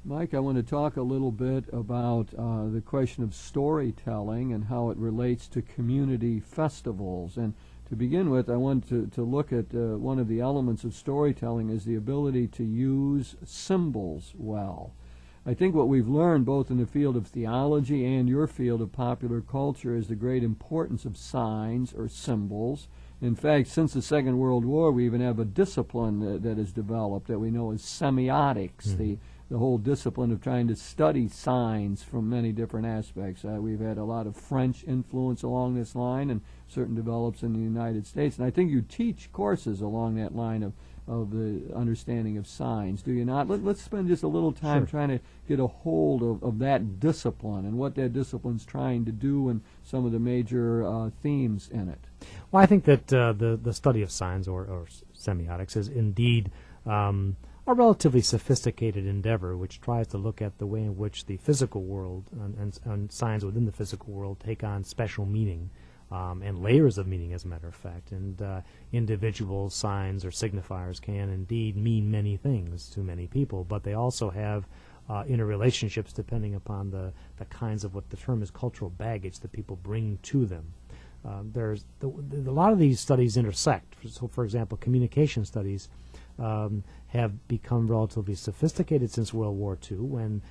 Mike, I want to talk a little bit about the question of storytelling and how it relates to community festivals. And to begin with, I want to look at one of the elements of storytelling is the ability to use symbols well. I think what we've learned both in the field of theology and your field of popular culture is the great importance of signs or symbols. In fact, since the Second World War, we even have a discipline that has developed that we know as semiotics, the whole discipline of trying to study signs from many different aspects. We've had a lot of French influence along this line and certain develops in the United States. And I think you teach courses along that line of the understanding of signs, do you not? Let's spend just a little time trying to get a hold of that discipline and what that discipline's trying to do and some of the major themes in it. Well, I think that the study of signs or semiotics is indeed a relatively sophisticated endeavor which tries to look at the way in which the physical world and signs within the physical world take on special meaning. And layers of meaning, as a matter of fact. And individual signs or signifiers can indeed mean many things to many people, but they also have interrelationships depending upon the kinds of what the term is cultural baggage that people bring to them. There's a lot of these studies intersect. So, for example, communication studies have become relatively sophisticated since World War II, when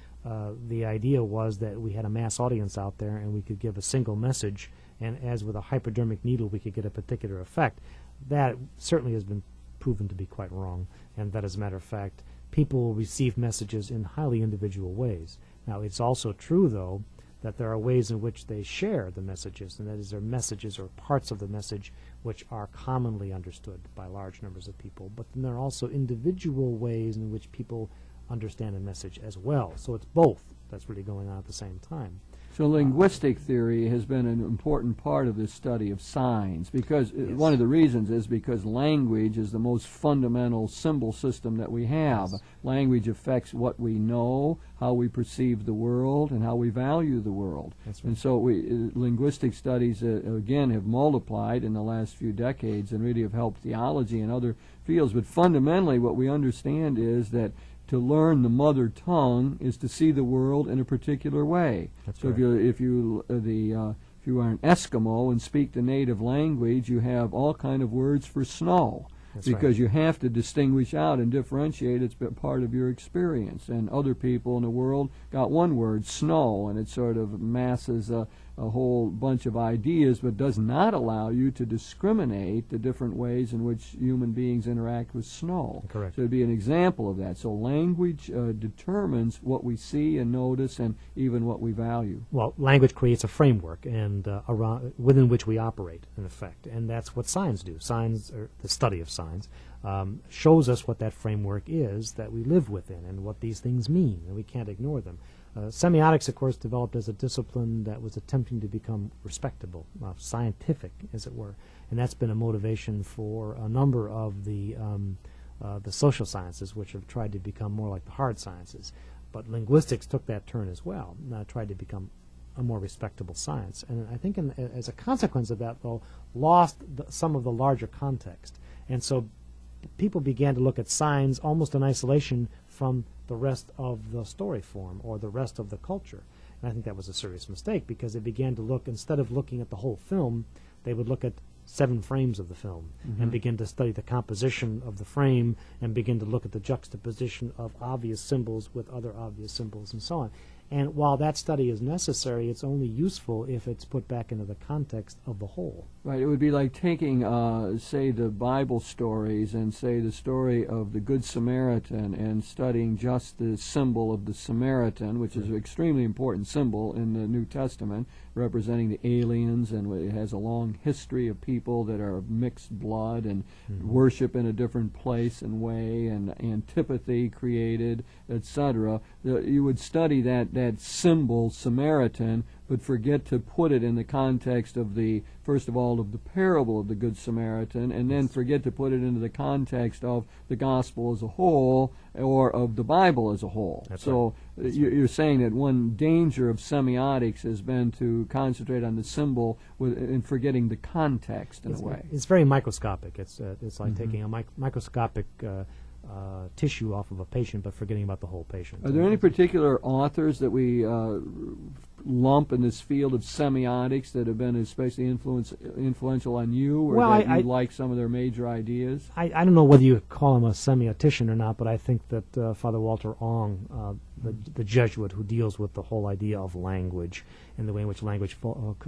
the idea was that we had a mass audience out there and we could give a single message, and as with a hypodermic needle we could get a particular effect. That certainly has been proven to be quite wrong, and that, as a matter of fact, people will receive messages in highly individual ways. Now, it's also true, though, that there are ways in which they share the messages, and that is, there are messages or parts of the message which are commonly understood by large numbers of people, but then there are also individual ways in which people understand a message as well. So it's both that's really going on at the same time. So linguistic theory has been an important part of this study of signs, because one of the reasons is because language is the most fundamental symbol system that we have. Language affects what we know, how we perceive the world, and how we value the world. And so linguistic studies, again, have multiplied in the last few decades and really have helped theology and other fields. But fundamentally what we understand is that to learn the mother tongue is to see the world in a particular way. So if you are an Eskimo and speak the native language, you have all kind of words for snow. Because you have to distinguish out and differentiate. It's part of your experience. And other people in the world got one word, snow, and it sort of masses a whole bunch of ideas, but does not allow you to discriminate the different ways in which human beings interact with snow. Correct. So it'd be an example of that. So language determines what we see and notice and even what we value. Well, language creates a framework and within which we operate, in effect, and that's what signs do. Signs, or the study of signs, shows us what that framework is that we live within and what these things mean, and we can't ignore them. Semiotics, of course, developed as a discipline that was attempting to become respectable, scientific, as it were, and that's been a motivation for a number of the social sciences, which have tried to become more like the hard sciences. But linguistics took that turn as well, tried to become a more respectable science, and I think as a consequence of that, though, lost some of the larger context, and so people began to look at signs almost in isolation from the rest of the story form or the rest of the culture. And I think that was a serious mistake, because they began to look, instead of looking at the whole film, they would look at 7 frames of the film and begin to study the composition of the frame and begin to look at the juxtaposition of obvious symbols with other obvious symbols and so on. And while that study is necessary, it's only useful if it's put back into the context of the whole. Right. It would be like taking, say, the Bible stories and, say, the story of the Good Samaritan and studying just the symbol of the Samaritan, which is an extremely important symbol in the New Testament, representing the aliens, and it has a long history of people that are of mixed blood and worship in a different place and way, and antipathy created, etc. You would study that symbol, Samaritan, but forget to put it in the context of first of all, of the parable of the Good Samaritan, and then forget to put it into the context of the gospel as a whole or of the Bible as a whole. You're saying that one danger of semiotics has been to concentrate on the symbol and forgetting the context in a way. It's very microscopic. It's like taking a microscopic tissue off of a patient, but forgetting about the whole patient. Are there any particular authors that we lump in this field of semiotics that have been especially influential on you, or Well, that I you like some of their major ideas? I don't know whether you call him a semiotician or not, but I think that Father Walter Ong, the Jesuit who deals with the whole idea of language and the way in which language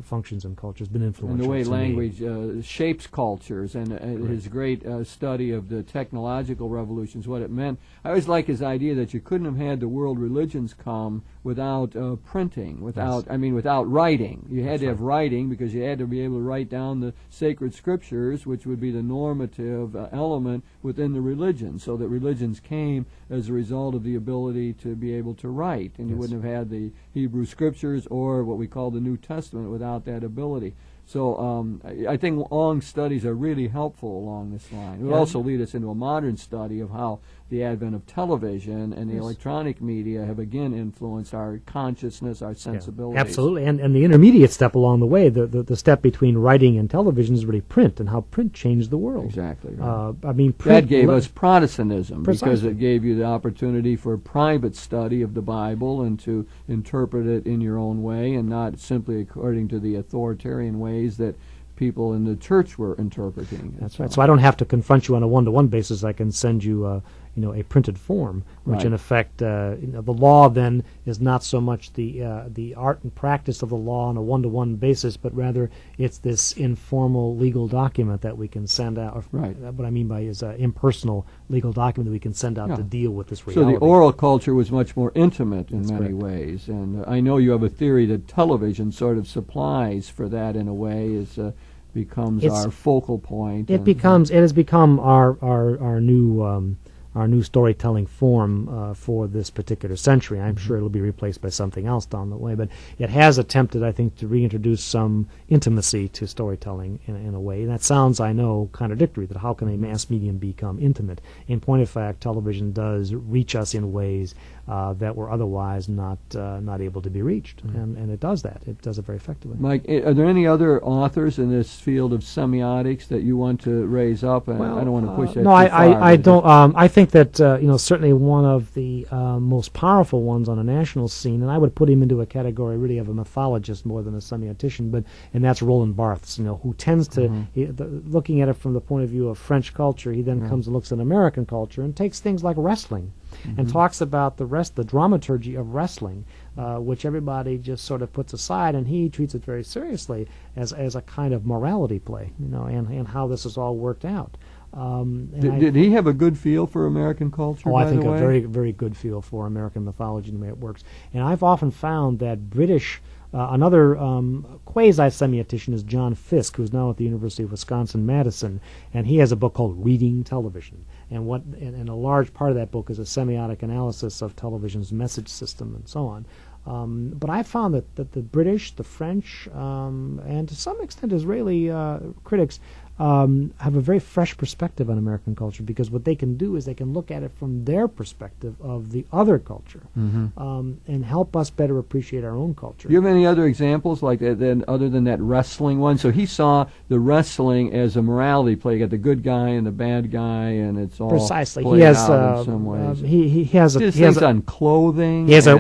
functions in culture, has been influential. And the way to me. language shapes cultures, and his great study of the technological revolutions, what it meant. I always like his idea that you couldn't have had the world religions come without printing, without writing. You had to have writing, because you had to be able to write down the sacred scriptures, which would be the normative element within the religion, so that religions came as a result of the ability to be able to write, and you wouldn't have had the Hebrew scriptures or what we call the New Testament without that ability. So I think Ong's studies are really helpful along this line. It would also lead us into a modern study of how the advent of television and the electronic media have again influenced our consciousness, our sensibilities. Absolutely, and the intermediate step along the way, the step between writing and television, is really print, and how print changed the world. Exactly. Right. Print that gave us Protestantism, Precisely. because it gave you the opportunity for private study of the Bible and to interpret it in your own way, and not simply according to the authoritarian ways that people in the church were interpreting it. That's right. So I don't have to confront you on a one-to-one basis. I can send you a printed form, which in effect, the law then is not so much the art and practice of the law on a one-to-one basis, but rather it's this informal legal document that we can send out. Right. What I mean by is an impersonal legal document that we can send out to deal with this reality. So the oral culture was much more intimate in many correct. ways, and I know you have a theory that television sort of supplies for that in a way, becomes our focal point. It has become our new storytelling form for this particular century. I'm sure it'll be replaced by something else down the way, but it has attempted, I think, to reintroduce some intimacy to storytelling in a way. And that sounds, I know, contradictory, that how can a mass medium become intimate? In point of fact, television does reach us in ways that were otherwise not able to be reached, and it does that. It does it very effectively. Mike, are there any other authors in this field of semiotics that you want to raise up? And I don't want to push that. No, too far, I don't. I think that certainly one of the most powerful ones on a national scene, and I would put him into a category really of a mythologist more than a semiotician, and that's Roland Barthes, who tends to, looking at it from the point of view of French culture, he then comes and looks at American culture and takes things like wrestling and talks about the dramaturgy of wrestling, which everybody just sort of puts aside, and he treats it very seriously as a kind of morality play, and how this is all worked out. Did he have a good feel for American culture? Oh, I think a very, very good feel for American mythology and the way it works. And I've often found that British, another quasi-semiotician is John Fiske, who's now at the University of Wisconsin-Madison, and he has a book called Reading Television. And a large part of that book is a semiotic analysis of television's message system and so on. But I found that the British, the French, and to some extent Israeli critics have a very fresh perspective on American culture, because what they can do is they can look at it from their perspective of the other culture, and help us better appreciate our own culture. Do you have any other examples like that, other than that wrestling one? So he saw the wrestling as a morality play. You got the good guy and the bad guy, and it's all precisely. Played He has out in some ways. he has on clothing. He has a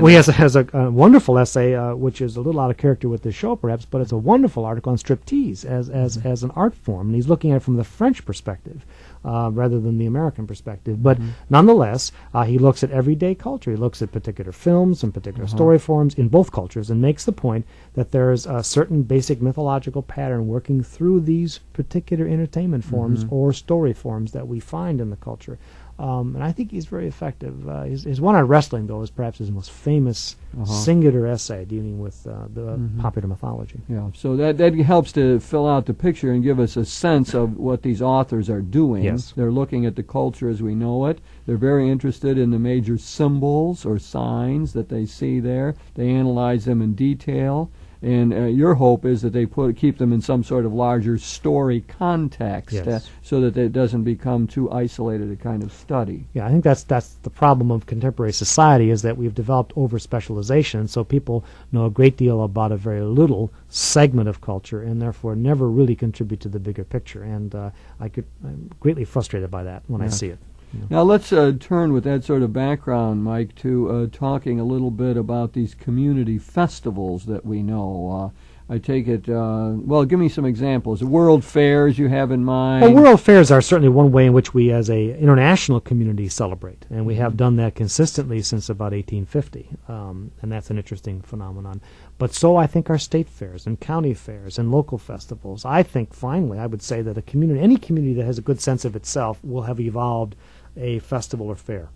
wonderful essay, which is a little out of character with this show, perhaps, but it's a wonderful article on striptease as an art form, and he's looking at it from the French perspective rather than the American perspective. But nonetheless, he looks at everyday culture. He looks at particular films and particular story forms in both cultures, and makes the point that there is a certain basic mythological pattern working through these particular entertainment forms or story forms that we find in the culture. And I think he's very effective. His one on wrestling, though, is perhaps his most famous singular essay dealing with the popular mythology. Yeah, so that helps to fill out the picture and give us a sense of what these authors are doing. Yes. They're looking at the culture as we know it. They're very interested in the major symbols or signs that they see there. They analyze them in detail. And your hope is that they keep them in some sort of larger story context, so that it doesn't become too isolated a kind of study. Yeah, I think that's the problem of contemporary society, is that we've developed over-specialization, so people know a great deal about a very little segment of culture, and therefore never really contribute to the bigger picture. And I'm greatly frustrated by that when I see it. Now let's turn with that sort of background, Mike, to talking a little bit about these community festivals that we know. I take it, well, give me some examples. World fairs you have in mind? Well, world fairs are certainly one way in which we as a international community celebrate, and we have done that consistently since about 1850, and that's an interesting phenomenon. But so I think are state fairs and county fairs and local festivals. I think, finally, I would say that any community that has a good sense of itself will have evolved a festival or fair,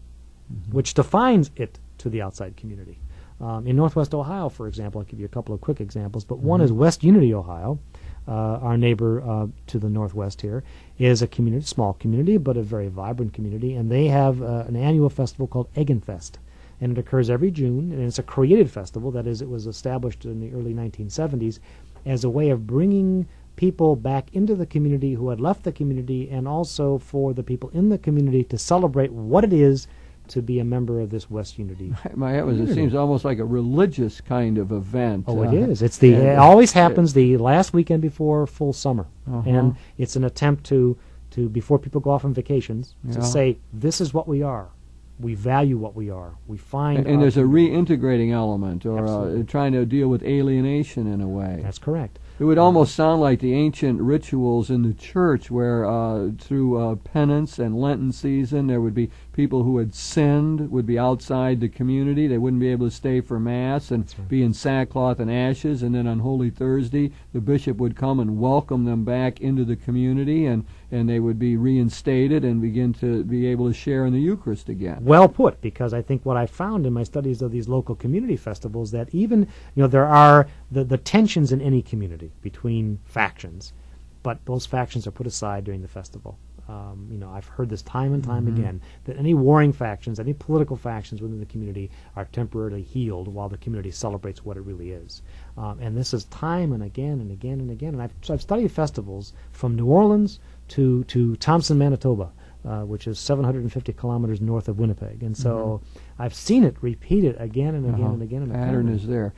which defines it to the outside community. In Northwest Ohio, for example, I'll give you a couple of quick examples, but one is West Unity, Ohio. Our neighbor to the northwest here is a community, small community, but a very vibrant community, and they have an annual festival called Eggenfest, and it occurs every June, and it's a created festival. That is, it was established in the early 1970s as a way of bringing people back into the community who had left the community, and also for the people in the community to celebrate what it is to be a member of this West Unity. It seems almost like a religious kind of event. Oh, it is. It always happens the last weekend before full summer, and it's an attempt to before people go off on vacations to say, this is what we are. We value what we are. We find, and there's a reintegrating element, or trying to deal with alienation in a way. That's correct. It would almost sound like the ancient rituals in the church where through penance and Lenten season there would be people who had sinned would be outside the community. They wouldn't be able to stay for Mass and be in sackcloth and ashes, and then on Holy Thursday the bishop would come and welcome them back into the community, and they would be reinstated and begin to be able to share in the Eucharist again. Well put, because I think what I found in my studies of these local community festivals, that even, there are the tensions in any community between factions, but those factions are put aside during the festival. I've heard this time and time again, that any warring factions, any political factions within the community are temporarily healed while the community celebrates what it really is. And this is time and again and again and again. And I've studied festivals from New Orleans to Thompson, Manitoba, which is 750 kilometers north of Winnipeg. And so I've seen it repeated again and again and again. And pattern is there.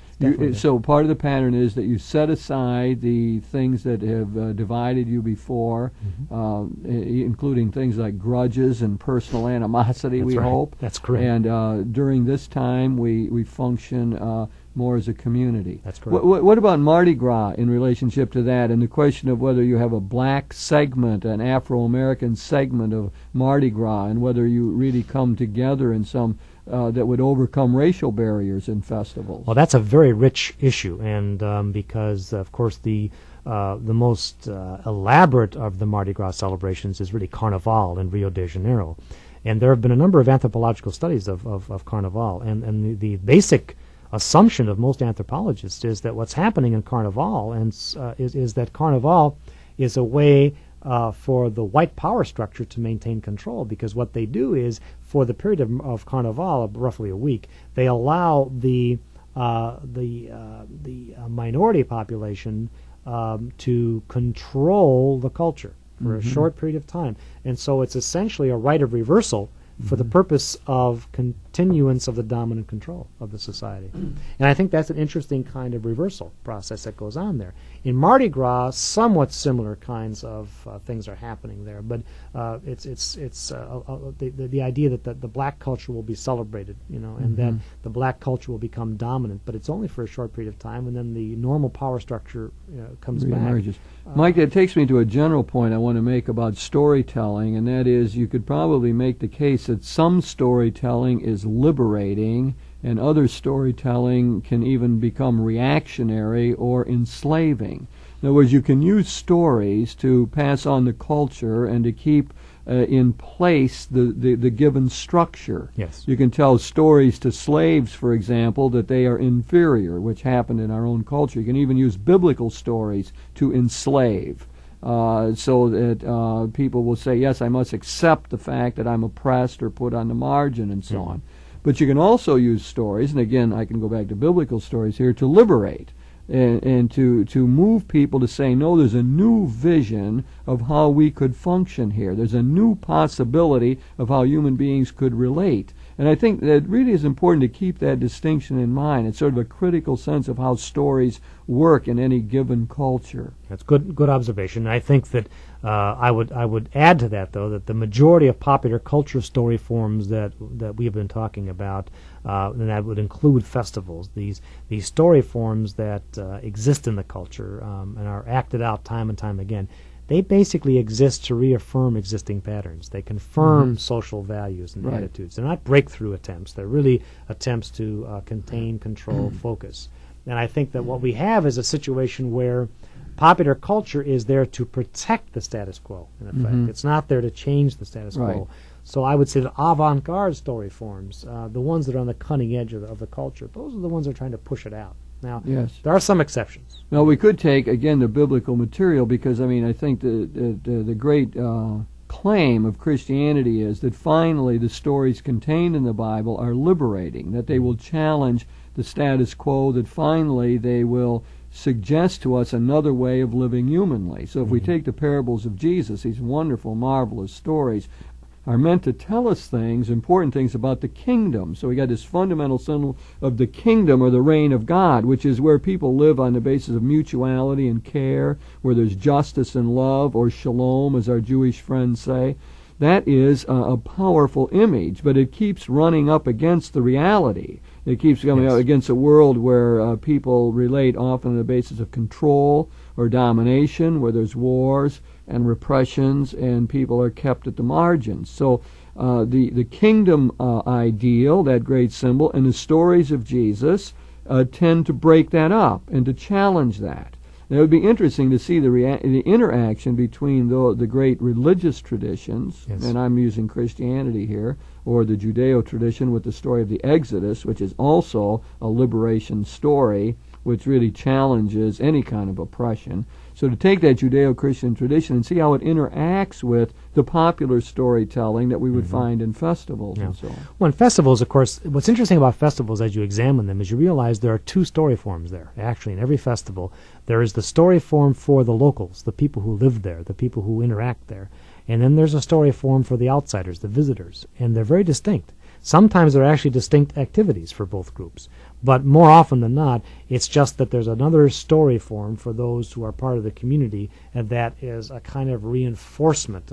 So part of the pattern is that you set aside the things that have divided you before, including things like grudges and personal animosity, we hope. That's correct. And during this time, we function more as a community. That's correct. What about Mardi Gras in relationship to that, and the question of whether you have a black segment, an Afro-American segment of Mardi Gras, and whether you really come together in some that would overcome racial barriers in festivals? Well, that's a very rich issue, and because, of course, the most elaborate of the Mardi Gras celebrations is really Carnival in Rio de Janeiro. And there have been a number of anthropological studies of Carnival, and the basic assumption of most anthropologists is that what's happening in Carnival is that Carnival is a way for the white power structure to maintain control, because what they do is, for the period of Carnival, of roughly a week, they allow the minority population to control the culture for a short period of time. And so it's essentially a rite of reversal for the purpose of continuance of the dominant control of the society. And I think that's an interesting kind of reversal process that goes on there. In Mardi Gras, somewhat similar kinds of things are happening there, but it's the idea that the black culture will be celebrated, and that the black culture will become dominant, but it's only for a short period of time, and then the normal power structure comes back. Mike, that takes me to a general point I want to make about storytelling, and that is, you could probably make the case that some storytelling is liberating and other storytelling can even become reactionary or enslaving. In other words, you can use stories to pass on the culture and to keep in place the given structure. Yes. You can tell stories to slaves, for example, that they are inferior, which happened in our own culture. You can even use biblical stories to enslave. So that people will say, yes, I must accept the fact that I'm oppressed or put on the margin and so on. But you can also use stories, and again, I can go back to biblical stories here, to liberate and to move people to say, no, there's a new vision of how we could function here. There's a new possibility of how human beings could relate. And I think that it really is important to keep that distinction in mind. It's sort of a critical sense of how stories work in any given culture. That's good observation. I think that I would add to that, though, that the majority of popular culture story forms that we have been talking about, and that would include festivals, these story forms that exist in the culture and are acted out time and time again, they basically exist to reaffirm existing patterns. They confirm social values and attitudes. They're not breakthrough attempts. They're really attempts to contain, control, focus. And I think that what we have is a situation where popular culture is there to protect the status quo, in effect. It's not there to change the status quo. So I would say that avant-garde story forms, the ones that are on the cutting edge of the culture, those are the ones that are trying to push it out. Now, there are some exceptions. Now, we could take, again, the biblical material, because, I mean, I think the great claim of Christianity is that finally the stories contained in the Bible are liberating, that they will challenge the status quo, that finally they will suggest to us another way of living humanly. So if we take the parables of Jesus, these wonderful, marvelous stories are meant to tell us things, important things about the kingdom. So we got this fundamental symbol of the kingdom or the reign of God, which is where people live on the basis of mutuality and care, where there's justice and love, or shalom, as our Jewish friends say. That is a powerful image, but it keeps running up against the reality. It keeps coming up against a world where people relate often on the basis of control or domination, where there's wars and repressions, and people are kept at the margins. So the kingdom ideal, that great symbol, and the stories of Jesus tend to break that up and to challenge that. Now, it would be interesting to see the interaction between the great religious traditions, and I'm using Christianity here, or the Judeo tradition with the story of the Exodus, which is also a liberation story, which really challenges any kind of oppression. So to take that Judeo-Christian tradition and see how it interacts with the popular storytelling that we would find in festivals and so on. Well, in festivals, of course, what's interesting about festivals as you examine them is you realize there are two story forms there. Actually, in every festival, there is the story form for the locals, the people who live there, the people who interact there. And then there's a story form for the outsiders, the visitors. And they're very distinct. Sometimes there are actually distinct activities for both groups. But more often than not, it's just that there's another story form for those who are part of the community, and that is a kind of reinforcement,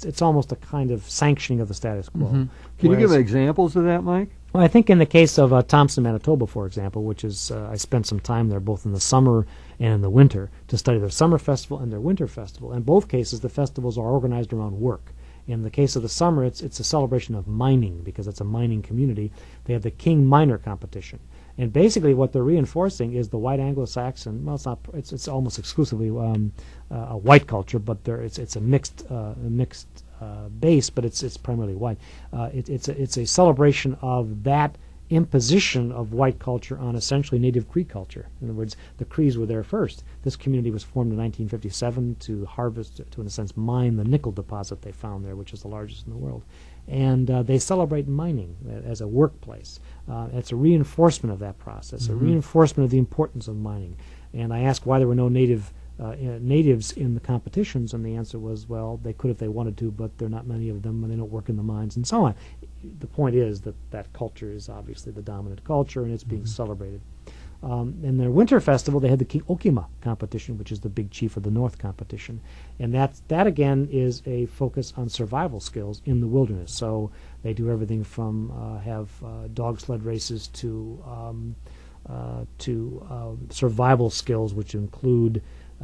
it's almost a kind of sanctioning of the status quo. Can you give examples of that, Mike? Well, I think in the case of Thompson, Manitoba, for example, which is I spent some time there both in the summer and in the winter to study their summer festival and their winter festival. In both cases, the festivals are organized around work. In the case of the summer, it's a celebration of mining, because it's a mining community. They have the King Miner competition. And basically what they're reinforcing is the white Anglo-Saxon, well, it's almost exclusively a white culture, but it's a mixed base, but it's primarily white. It's a celebration of that imposition of white culture on essentially native Cree culture. In other words, the Crees were there first. This community was formed in 1957 to harvest, to in a sense mine the nickel deposit they found there, which is the largest in the world. And they celebrate mining as a workplace. It's a reinforcement of that process, a reinforcement of the importance of mining. And I asked why there were no natives in the competitions, and the answer was, well, they could if they wanted to, but there are not many of them, and they don't work in the mines, and so on. The point is that culture is obviously the dominant culture, and it's being celebrated. In their winter festival, they had the King Okima competition, which is the big chief of the North competition. And that again, is a focus on survival skills in the wilderness. So they do everything from have dog sled races to survival skills, which include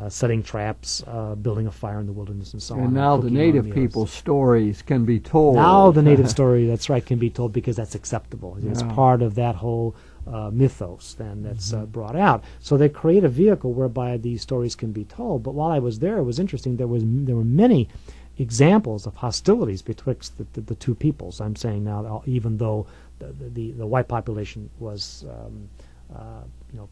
setting traps, building a fire in the wilderness, and so on. And now the native people's stories can be told. Now the native story, that's right, can be told because that's acceptable. It's part of that whole mythos then that's brought out. So they create a vehicle whereby these stories can be told. But while I was there, it was interesting. There were many examples of hostilities betwixt the two peoples. I'm saying now, even though the white population was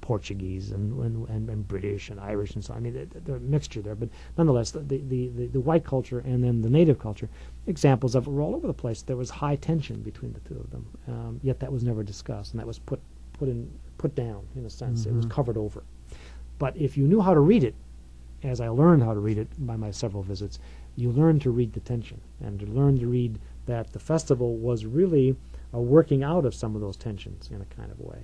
Portuguese and British and Irish and so on. I mean, they're a mixture there, but nonetheless, the white culture and then the native culture, examples of it were all over the place. There was high tension between the two of them, yet that was never discussed, and that was put down in a sense. It was covered over. But if you knew how to read it, as I learned how to read it by my several visits, you learn to read the tension and to learn to read that the festival was really a working out of some of those tensions in a kind of way.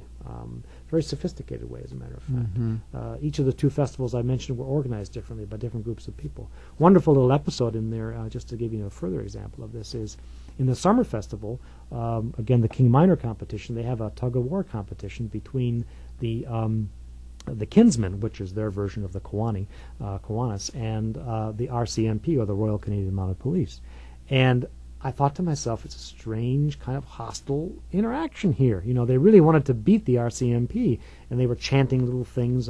Very sophisticated way, as a matter of fact. Each of the two festivals I mentioned were organized differently by different groups of people. Wonderful little episode in there, just to give you a further example of this, is in the summer festival, again, the King Minor competition, they have a tug-of-war competition between the Kinsmen, which is their version of the Kiwanis, and the RCMP, or the Royal Canadian Mounted Police. And I thought to myself, it's a strange kind of hostile interaction here. You know, they really wanted to beat the RCMP, and they were chanting little things,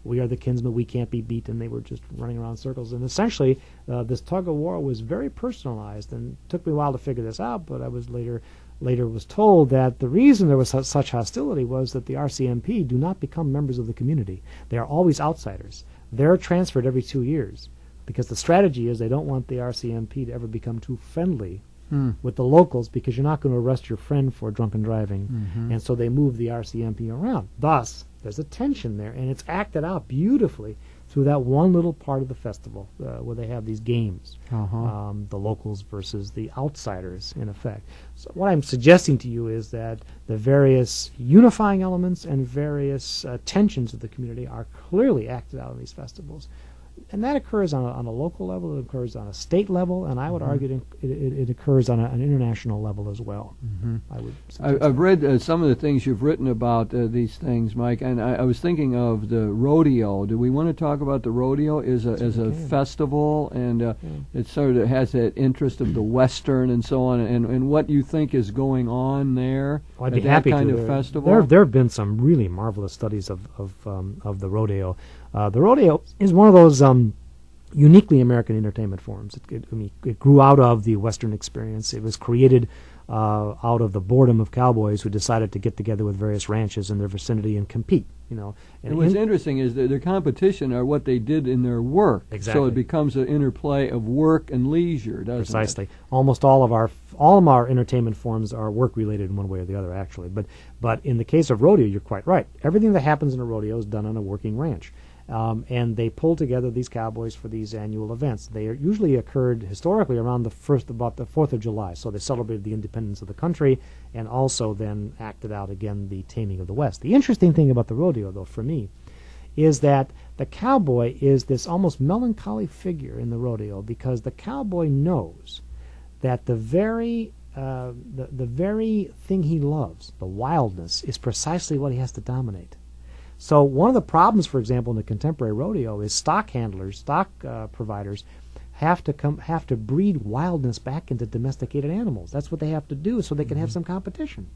we are the Kinsmen, we can't be beat, and they were just running around in circles. And essentially, this tug-of-war was very personalized, and it took me a while to figure this out, but I was later was told that the reason there was such hostility was that the RCMP do not become members of the community. They are always outsiders. They're transferred every 2 years, because the strategy is they don't want the RCMP to ever become too friendly with the locals, because you're not going to arrest your friend for drunken driving. And so they move the RCMP around. Thus, there's a tension there, and it's acted out beautifully through that one little part of the festival where they have these games, the locals versus the outsiders, in effect. So what I'm suggesting to you is that the various unifying elements and various tensions of the community are clearly acted out in these festivals. And that occurs on a local level, it occurs on a state level, and I would argue it occurs on an international level as well. I've read some of the things you've written about these things, Mike, and I was thinking of the rodeo. Do we want to talk about the rodeo as a festival, and it sort of has that interest of the Western and so on, and what you think is going on there? Well, I'd be happy kind to. of festival? There have been some really marvelous studies of the rodeo. The rodeo is one of those uniquely American entertainment forms. It grew out of the Western experience. It was created out of the boredom of cowboys who decided to get together with various ranches in their vicinity and compete. And what's interesting is that their competition are what they did in their work. Exactly. So it becomes an interplay of work and leisure, doesn't it? Precisely. Almost all of our entertainment forms are work related in one way or the other, actually. But in the case of rodeo, you're quite right. Everything that happens in a rodeo is done on a working ranch. And they pull together these cowboys for these annual events. They usually occurred historically around about the 4th of July. So they celebrated the independence of the country and also then acted out again the taming of the West. The interesting thing about the rodeo, though, for me, is that the cowboy is this almost melancholy figure in the rodeo, because the cowboy knows that the very thing he loves, the wildness, is precisely what he has to dominate. So one of the problems, for example, in the contemporary rodeo is stock providers have to breed wildness back into domesticated animals. That's what they have to do so they can have some competition.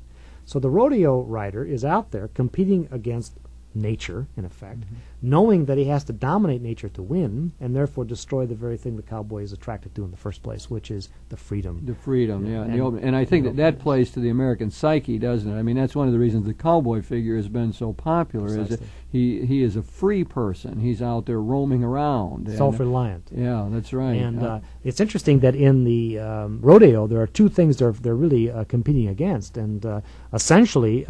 So the rodeo rider is out there competing against nature, in effect, knowing that he has to dominate nature to win, and therefore destroy the very thing the cowboy is attracted to in the first place, which is the freedom. The freedom, yeah. And I think that plays to the American psyche, doesn't it? I mean, that's one of the reasons the cowboy figure has been so popular, is that he is a free person. He's out there roaming around. Self-reliant. Yeah, that's right. And it's interesting that in the rodeo, there are two things they're really competing against, and essentially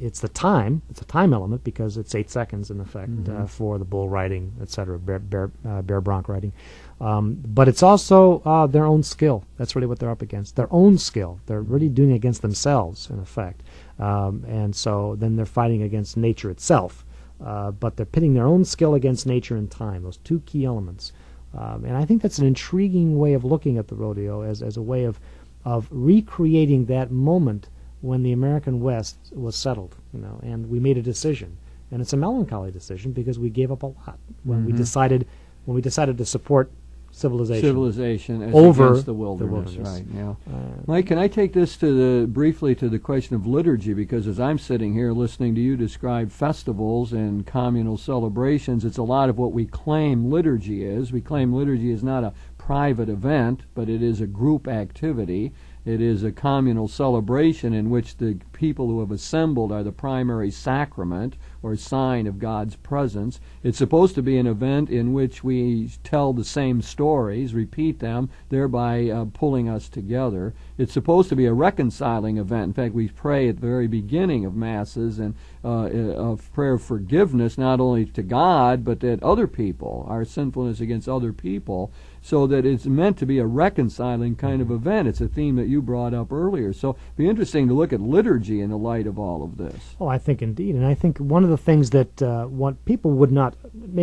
it's the time. It's a time element, because it's 8 seconds in effect for the bull riding, etc., bear bronc riding. But it's also their own skill. That's really what they're up against. Their own skill. They're really doing it against themselves, in effect. And so then they're fighting against nature itself. But they're pitting their own skill against nature and time, those two key elements. And I think that's an intriguing way of looking at the rodeo as a way of recreating that moment when the American West was settled, and we made a decision. And it's a melancholy decision, because we gave up a lot when we decided to support civilization as over against the wilderness. Right. Yeah. Mike, can I take this briefly to the question of liturgy? Because as I'm sitting here listening to you describe festivals and communal celebrations, it's a lot of what we claim liturgy is. We claim liturgy is not a private event, but it is a group activity. It is a communal celebration in which the people who have assembled are the primary sacrament or sign of God's presence. It's supposed to be an event in which we tell the same stories, repeat them, thereby pulling us together. It's supposed to be a reconciling event. In fact, we pray at the very beginning of Masses and of prayer of forgiveness, not only to God, but at other people, our sinfulness against other people, so that it's meant to be a reconciling kind of event. It's a theme that you brought up earlier. So it'd be interesting to look at liturgy in the light of all of this. Oh, I think indeed. And I think one of the things that people would not,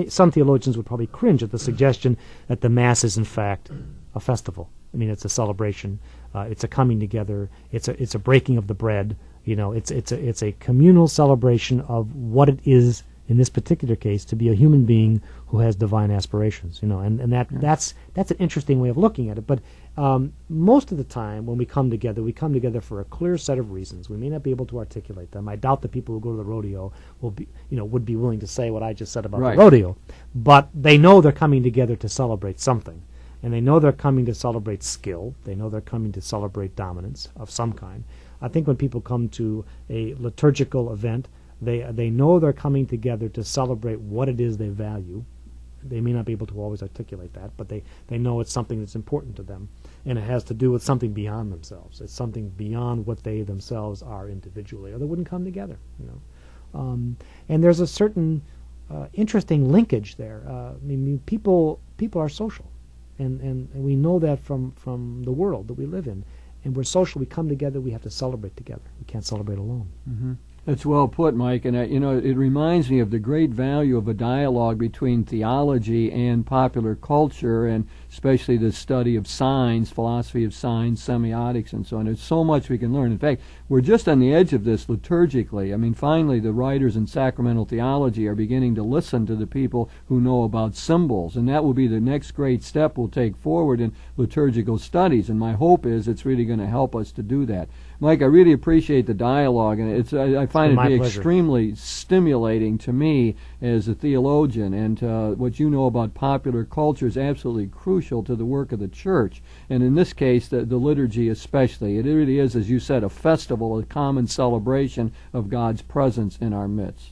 some theologians would probably cringe at the suggestion that the Mass is in fact a festival. I mean, it's a celebration. It's a coming together. It's a breaking of the bread. You know, it's a communal celebration of what it is in this particular case to be a human being who has divine aspirations. You know, and that's an interesting way of looking at it. But most of the time, when we come together for a clear set of reasons. We may not be able to articulate them. I doubt the people who go to the rodeo would be willing to say what I just said about the rodeo. But they know they're coming together to celebrate something. And they know they're coming to celebrate skill. They know they're coming to celebrate dominance of some kind. I think when people come to a liturgical event, they know they're coming together to celebrate what it is they value. They may not be able to always articulate that, but they know it's something that's important to them. And it has to do with something beyond themselves. It's something beyond what they themselves are individually, or they wouldn't come together. You know, and there's a certain interesting linkage there. I mean, people are social. And we know that from the world that we live in. And we're social. We come together. We have to celebrate together. We can't celebrate alone. Mm-hmm. That's well put, Mike. And, it reminds me of the great value of a dialogue between theology and popular culture, and especially the study of signs, philosophy of signs, semiotics, and so on. There's so much we can learn. In fact, we're just on the edge of this liturgically. I mean, finally, the writers in sacramental theology are beginning to listen to the people who know about symbols, and that will be the next great step we'll take forward in liturgical studies, and my hope is it's really going to help us to do that. Mike, I really appreciate the dialogue, and I find it to be extremely stimulating to me as a theologian, and what you know about popular culture is absolutely crucial to the work of the Church, and in this case, the liturgy especially. It really is, as you said, a festival, a common celebration of God's presence in our midst.